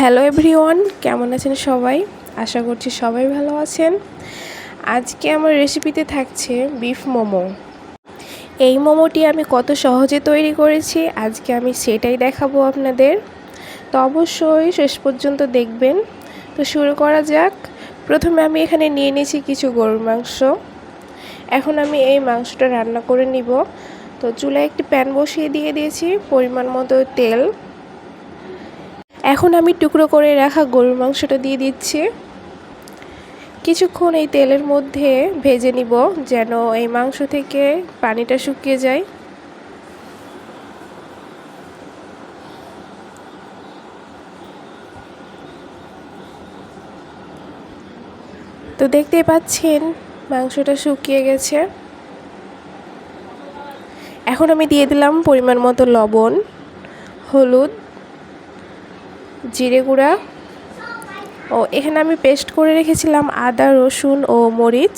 Hello everyone, কেমন আছেন সবাই? আশা করছি সবাই ভালো আছেন। আজকে আমার রেসিপিতে থাকছে বিফ মোমো। এই মোমোটি আমি কত সহজে তৈরি করেছি আজকে আমি সেটাই দেখাবো আপনাদের। তো অবশ্যই শেষ পর্যন্ত দেখবেন। তো শুরু করা যাক। প্রথমে আমি এখানে নিয়ে নিয়েছি কিছু গরুর মাংস। এখন আমি এই মাংসটা রান্না করে নিব। তো চুলায় একটি প্যান বসিয়ে দিয়ে দিয়েছি পরিমাণ মতো তেল। এখন আমি টুকরো করে রাখা গরুর মাংসটা দিয়ে দিচ্ছি। কিছুক্ষণ এই তেলের মধ্যে ভেজে নিব যেন এই মাংস থেকে পানিটা শুকিয়ে যায়। তো দেখতেই পাচ্ছেন মাংসটা শুকিয়ে গেছে। এখন আমি দিয়ে দিলাম পরিমাণ মতো লবণ, হলুদ, জিরে গুঁড়া ও এখানে আমি পেস্ট করে রেখেছিলাম আদা, রসুন ও মরিচ।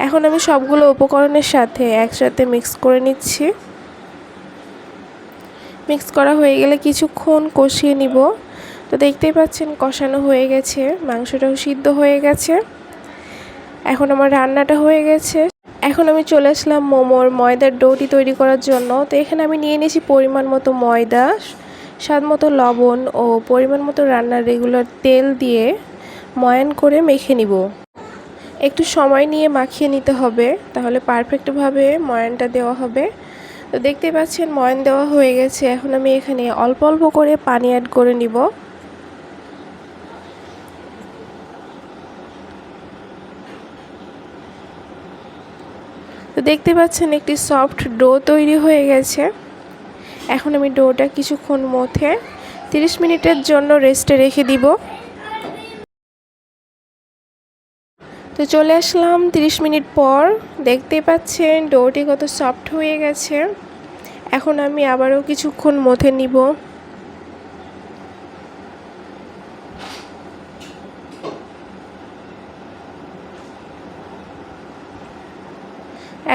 এখন আমি সবগুলো উপকরণের সাথে একসাথে মিক্স করে নিচ্ছি। মিক্স করা হয়ে গেলে কিছুক্ষণ কষিয়ে নিব। তো দেখতেই পাচ্ছেন কষানো হয়ে গেছে, মাংসটাও সিদ্ধ হয়ে গেছে। এখন আমার রান্নাটা হয়ে গেছে। এখন আমি চলে আসলাম মোমোর ময়দার ডোটি তৈরি করার জন্য। তো এখানে আমি নিয়ে নিয়েছি পরিমাণ মতো ময়দা, স্বাদ মতো লবণ ও পরিমাণ মতো রান্নার রেগুলার তেল দিয়ে ময়ান করে মেখে নিব। একটু সময় নিয়ে মাখিয়ে নিতে হবে, তাহলে পারফেক্টভাবে ময়ানটা দেওয়া হবে। তো দেখতেই পাচ্ছেন ময়ান দেওয়া হয়ে গেছে। এখন আমি এখানে অল্প অল্প করে পানি অ্যাড করে নিব। তো দেখতে পাচ্ছেন একটি সফট ডো তৈরি হয়ে গেছে। এখন আমি ডোটা কিছুক্ষণ মধ্যে 30 মিনিটের জন্য রেস্টে রেখে দিব। তো চলে আসলাম 30 মিনিট পর। দেখতেই পাচ্ছেন ডোটি কত সফট হয়ে গেছে। এখন আমি আবারও কিছুক্ষণ মথে নিব।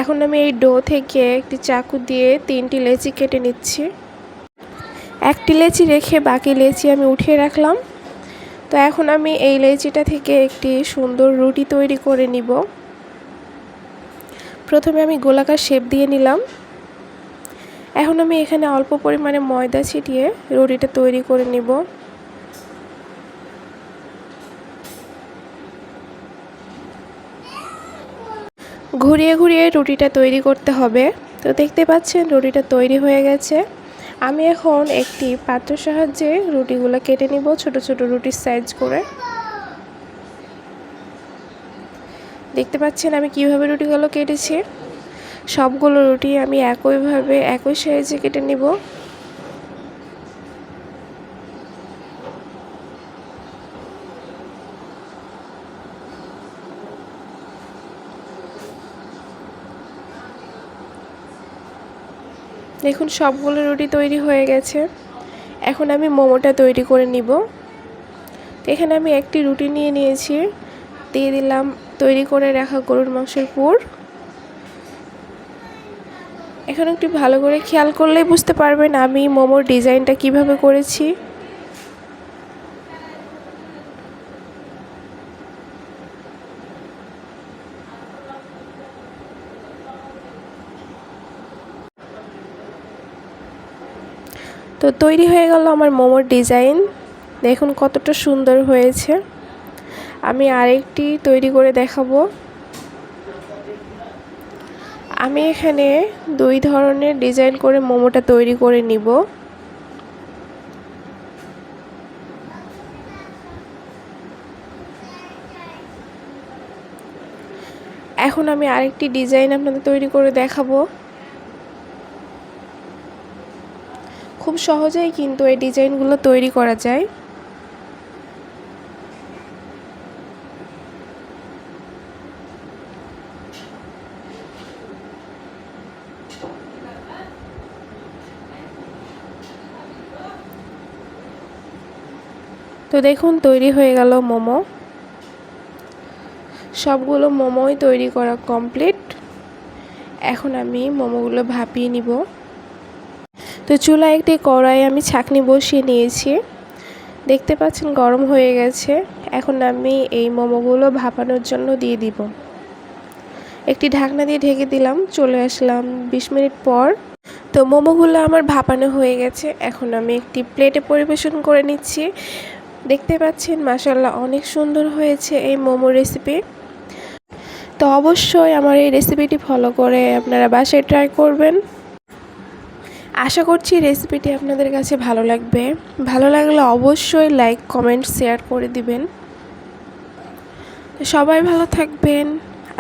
এখন আমি এই ডো থেকে একটি চাকু দিয়ে 3টি লেচি কেটে নিচ্ছি। একটি লেচি রেখে বাকি লেচি আমি উঠিয়ে রাখলাম। তো এখন আমি এই লেচিটা থেকে একটি সুন্দর রুটি তৈরি করে নিব। প্রথমে আমি গোলাকার শেপ দিয়ে নিলাম। এখন আমি এখানে অল্প পরিমাণে ময়দা ছিটিয়ে রুটিটা তৈরি করে নিব। ঘুরিয়ে ঘুরিয়ে রুটিটা তৈরি করতে হবে। তো দেখতে পাচ্ছেন রুটিটা তৈরি হয়ে গেছে। আমি এখন একটি পাত্রের সাহায্যে রুটিগুলো কেটে নিব ছোট ছোট রুটির সাইজ করে। দেখতে পাচ্ছেন আমি কিভাবে রুটিগুলো কেটেছি। সবগুলো রুটি আমি একইভাবে একই সাইজে কেটে নিব। দেখুন সবগুলো রুটি তৈরি হয়ে গেছে। এখন আমি মোমোটা তৈরি করে নিব। এখানে আমি একটি রুটি নিয়ে নিয়েছি, দিয়ে দিলাম তৈরি করে রাখা গরুর মাংসের পুর। এখন একটু ভালো করে খেয়াল করলেই বুঝতে পারবেন আমি মোমোর ডিজাইনটা কিভাবে করেছি। তো তৈরি হয়ে গেল আমার মোমোর ডিজাইন। দেখুন কতটা সুন্দর হয়েছে। আমি আরেকটি তৈরি করে দেখাবো। আমি এখানে 2 ধরনের ডিজাইন করে মোমোটা তৈরি করে নিব। এখন আমি আরেকটি ডিজাইন আপনাদের তৈরি করে দেখাবো। খুব সহজেই কিন্তু এই ডিজাইনগুলো তৈরি করা যায়। তো দেখুন তৈরি হয়ে গেল মোমো। সবগুলো মোমোই তৈরি করা কমপ্লিট। এখন আমি মোমোগুলো ভাপিয়ে নিব। তো তো চুলায় একটি কড়াই আমি ছাঁকনি বসিয়ে নিয়েছি, দেখতে পাচ্ছেন গরম হয়ে গেছে। এখন আমি এই মোমোগুলো ভাপানোর জন্য দিয়ে দিব। একটি ঢাকনা দিয়ে ঢেকে দিলাম, চলে আসলাম 20 মিনিট পর। তো মোমোগুলো আমার ভাপানো হয়ে গেছে, এখন আমি একটি প্লেটে পরিবেশন করে নিচ্ছি। দেখতে পাচ্ছেন মাশাআল্লাহ অনেক সুন্দর হয়েছে এই মোমো রেসিপি। তো অবশ্যই আমার এই রেসিপিটি ফলো করে আপনারা বাসায় ট্রাই করবেন। আশা করছি রেসিপিটি আপনাদের কাছে ভালো লাগবে। ভালো লাগলে অবশ্যই লাইক, কমেন্ট, শেয়ার করে দিবেন। তো সবাই ভালো থাকবেন।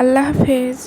আল্লাহ হাফেজ।